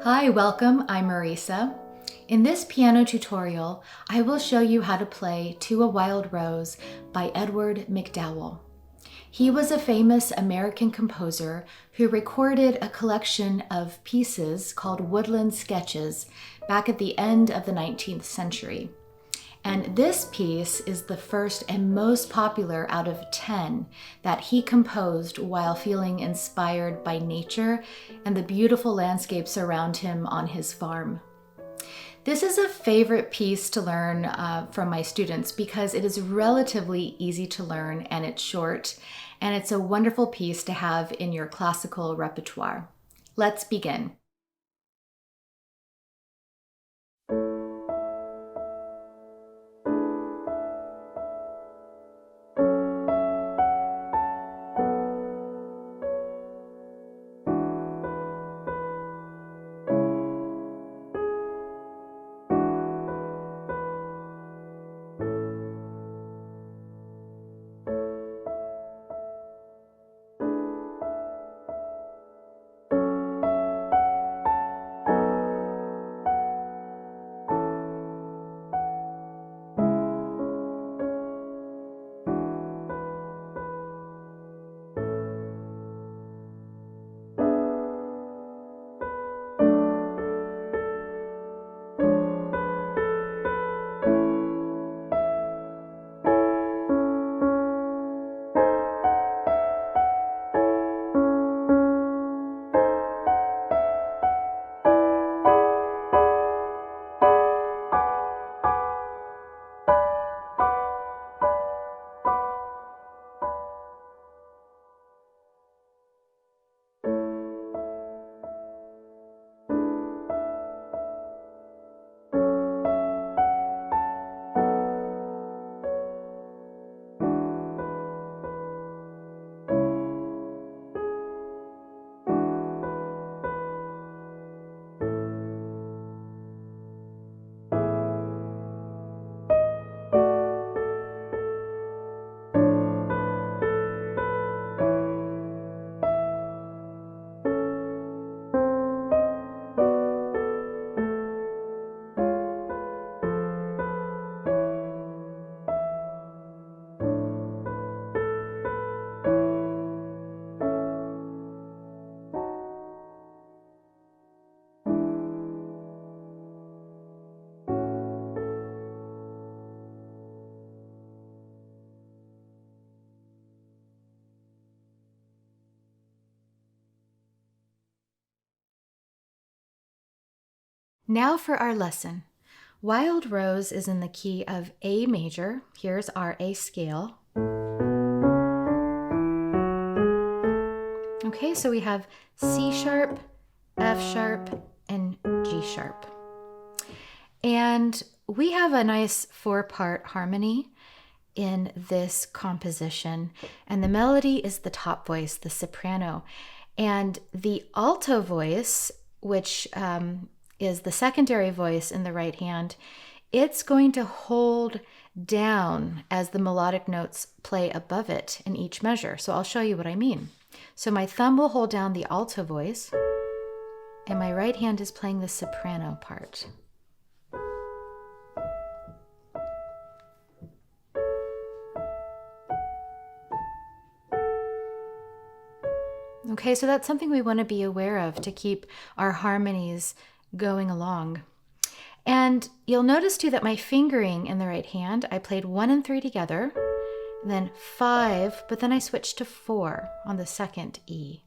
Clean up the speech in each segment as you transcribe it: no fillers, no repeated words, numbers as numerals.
Hi, welcome. I'm Marisa. In this piano tutorial, I will show you how to play To a Wild Rose by Edward MacDowell. He was a famous American composer who recorded a collection of pieces called Woodland sketches back at the end of the 19th century. And this piece is the first and most popular out of 10 that he composed while feeling inspired by nature and the beautiful landscapes around him on his farm. This is a favorite piece to learn from my students because it is relatively easy to learn and it's short, and it's a wonderful piece to have in your classical repertoire. Let's begin. Now for our lesson. Wild Rose is in the key of A major. Here's our A scale. Okay, so we have C sharp, F sharp, and G sharp. And we have a nice 4-part harmony in this composition. And the melody is the top voice, the soprano. And the alto voice, which is the secondary voice in the right hand, it's going to hold down as the melodic notes play above it in each measure. So I'll show you what I mean. So my thumb will hold down the alto voice, and my right hand is playing the soprano part. Okay, so that's something we want to be aware of to keep our harmonies going along. And you'll notice too that my fingering in the right hand, I played 1 and 3 together, and then 5, but then I switched to 4 on the second E,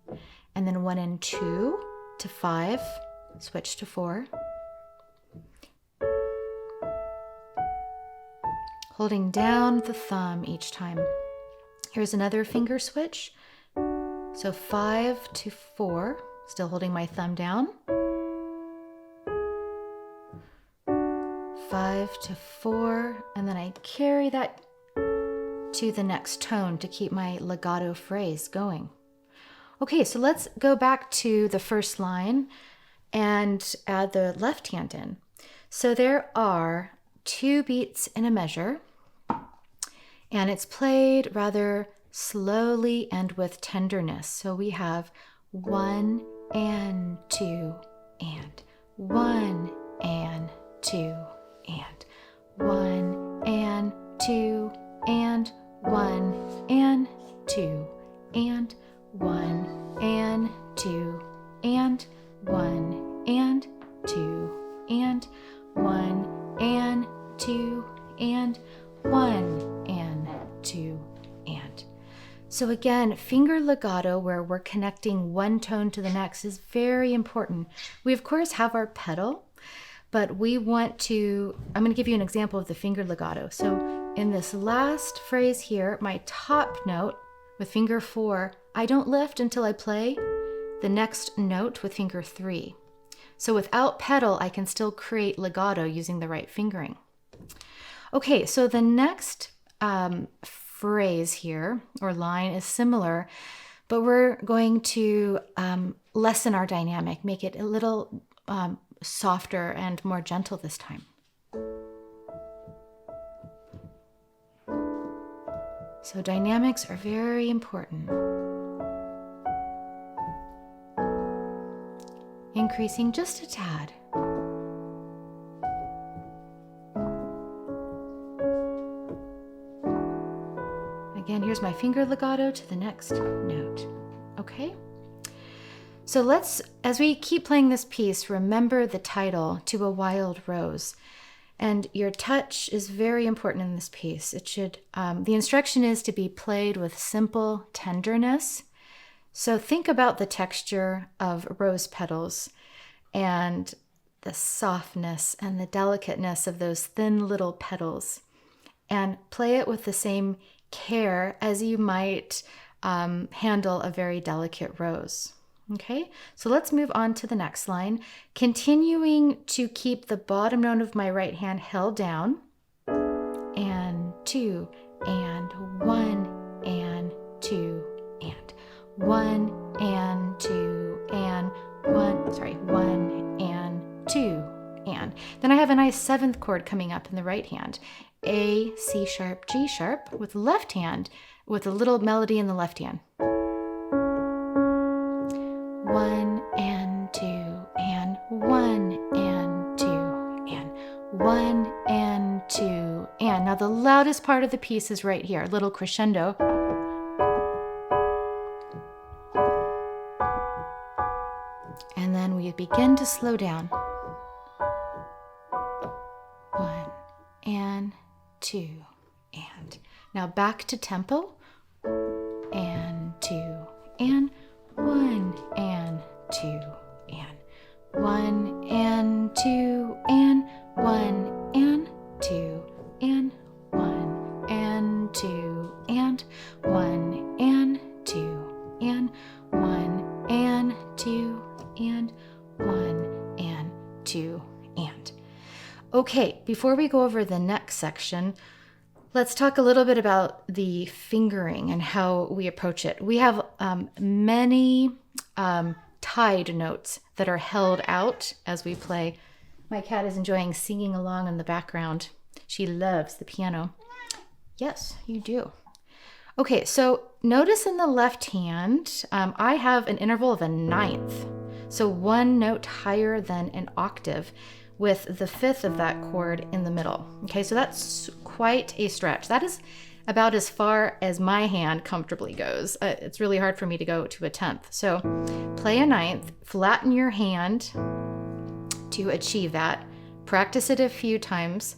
and then 1 and 2 to 5, switch to 4, holding down the thumb each time. Here's another finger switch. So 5 to 4, still holding my thumb down. 5 to 4, and then I carry that to the next tone to keep my legato phrase going. Okay, so let's go back to the first line and add the left hand in. So there are 2 beats in a measure, and it's played rather slowly and with tenderness. So we have 1 and 2 and 1 and 2 and 1 and 2 and 1 and 2 and 1 and 2 and 1 and 2 and 1 and 2 and 1 and 2 and. So again, finger legato, where we're connecting one tone to the next, is very important. We of course have our pedal, but we want to, I'm going to give you an example of the finger legato. So in this last phrase here, my top note with finger 4, I don't lift until I play the next note with finger 3. So without pedal, I can still create legato using the right fingering. Okay, so the next phrase here, or line, is similar, but we're going to lessen our dynamic, make it a little softer and more gentle this time. So dynamics are very important. Increasing just a tad. Again, here's my finger legato to the next note. Okay? So let's, as we keep playing this piece, remember the title, To a Wild Rose. And your touch is very important in this piece. It should, the instruction is to be played with simple tenderness. So think about the texture of rose petals and the softness and the delicateness of those thin little petals, and play it with the same care as you might handle a very delicate rose. Okay, so let's move on to the next line, continuing to keep the bottom note of my right hand held down, and 2 and 1 and 2 and 1 and 2 and 1 and 2 and. Then I have a nice 7th chord coming up in the right hand, A, C sharp, G sharp, with the left hand, with a little melody in the left hand. 1 and 2 and 1 and 2 and 1 and 2 and. Now the loudest part of the piece is right here, a little crescendo. And then we begin to slow down. 1 and 2 and. Now back to tempo. And 2 and 1 and 2 and 1 and 2 and 1 and 2 and 1 and 2 and 1 and 2 and 1 and 2 and 1 and 2 and. Okay, before we go over the next section, let's talk a little bit about the fingering and how we approach it. We have many tied notes that are held out as we play. My cat is enjoying singing along in the background. She loves the piano. Yes, you do. Okay, so notice in the left hand, I have an interval of a 9th. So one note higher than an octave, with the 5th of that chord in the middle. Okay, so that's quite a stretch. That is about as far as my hand comfortably goes. It's really hard for me to go to a 10th. So play a 9th, flatten your hand to achieve that. Practice it a few times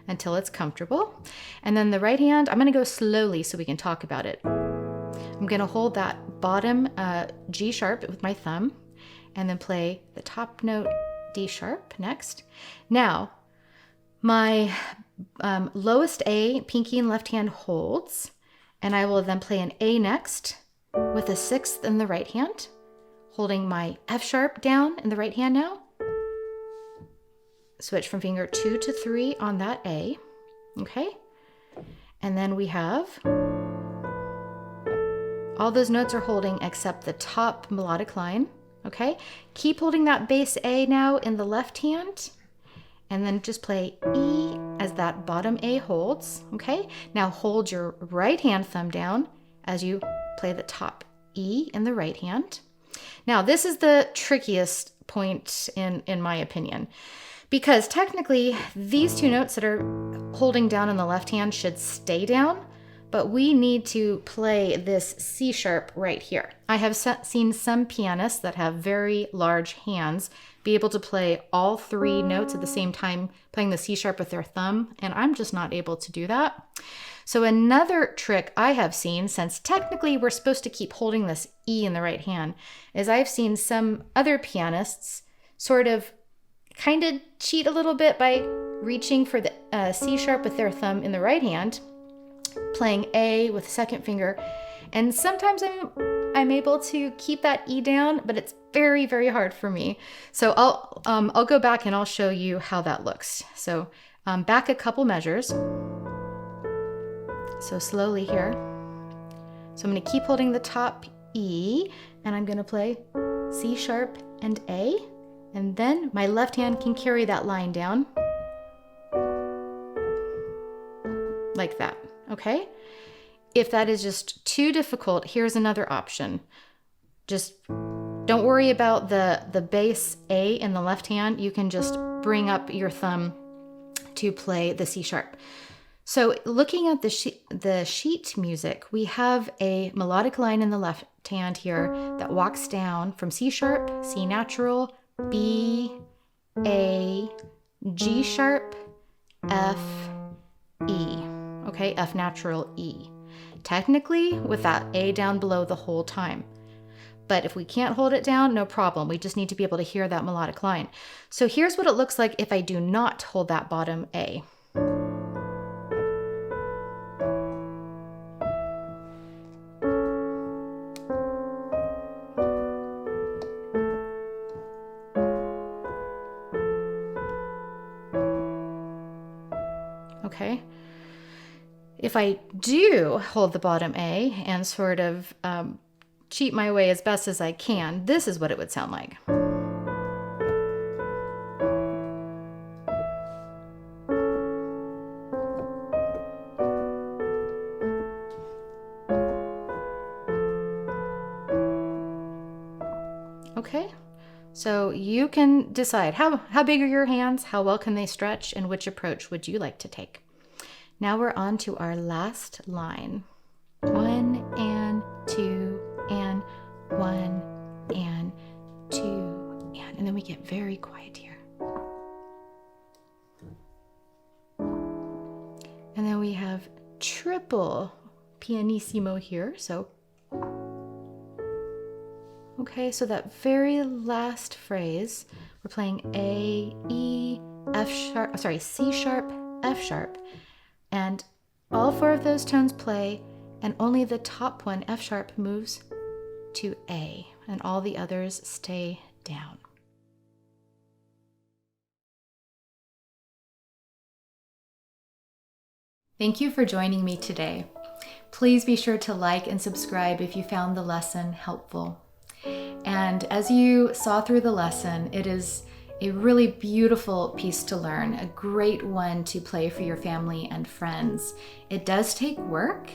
until it's comfortable. And then the right hand, I'm gonna go slowly so we can talk about it. I'm gonna hold that bottom G sharp with my thumb and then play the top note D sharp next. Now, my lowest A, pinky and left hand holds, and I will then play an A next with a 6th in the right hand, holding my F sharp down in the right hand now. Switch from finger 2 to 3 on that A, okay? And then we have, all those notes are holding except the top melodic line. Okay, keep holding that bass A now in the left hand, and then just play E as that bottom A holds. Okay, now hold your right hand thumb down as you play the top E in the right hand. Now this is the trickiest point in my opinion. Because technically, these two notes that are holding down in the left hand should stay down, but we need to play this C sharp right here. I have seen some pianists that have very large hands be able to play all three notes at the same time, playing the C sharp with their thumb, and I'm just not able to do that. So another trick I have seen, since technically we're supposed to keep holding this E in the right hand, is I've seen some other pianists sort of kind of cheat a little bit by reaching for the C sharp with their thumb in the right hand, playing A with the second finger, and sometimes I'm able to keep that E down, but it's very, very hard for me. So I'll go back and I'll show you how that looks. So back a couple measures. So slowly here. So I'm going to keep holding the top E, and I'm going to play C sharp and A, and then my left hand can carry that line down like that. Okay? If that is just too difficult, here's another option. Just don't worry about the bass A in the left hand. You can just bring up your thumb to play the C sharp. So looking at the sheet music, we have a melodic line in the left hand here that walks down from C sharp, C natural, B, A, G sharp, F, E. Okay, F natural, E. Technically, with that A down below the whole time. But if we can't hold it down, no problem. We just need to be able to hear that melodic line. So here's what it looks like if I do not hold that bottom A. Okay. If I do hold the bottom A and sort of cheat my way as best as I can, this is what it would sound like. Okay, so you can decide how big are your hands, how well can they stretch, and which approach would you like to take. Now we're on to our last line. 1 and 2 and 1 and 2 and then we get very quiet here. And then we have triple pianissimo here. So okay, so that very last phrase, we're playing A, E, F sharp, sorry, C sharp, F sharp. And all four of those tones play, and only the top one, F sharp, moves to A, and all the others stay down. Thank you for joining me today. Please be sure to like and subscribe if you found the lesson helpful. And as you saw through the lesson, it is a really beautiful piece to learn, a great one to play for your family and friends. It does take work,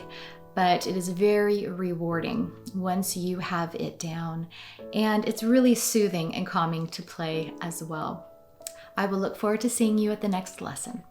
but it is very rewarding once you have it down. And it's really soothing and calming to play as well. I will look forward to seeing you at the next lesson.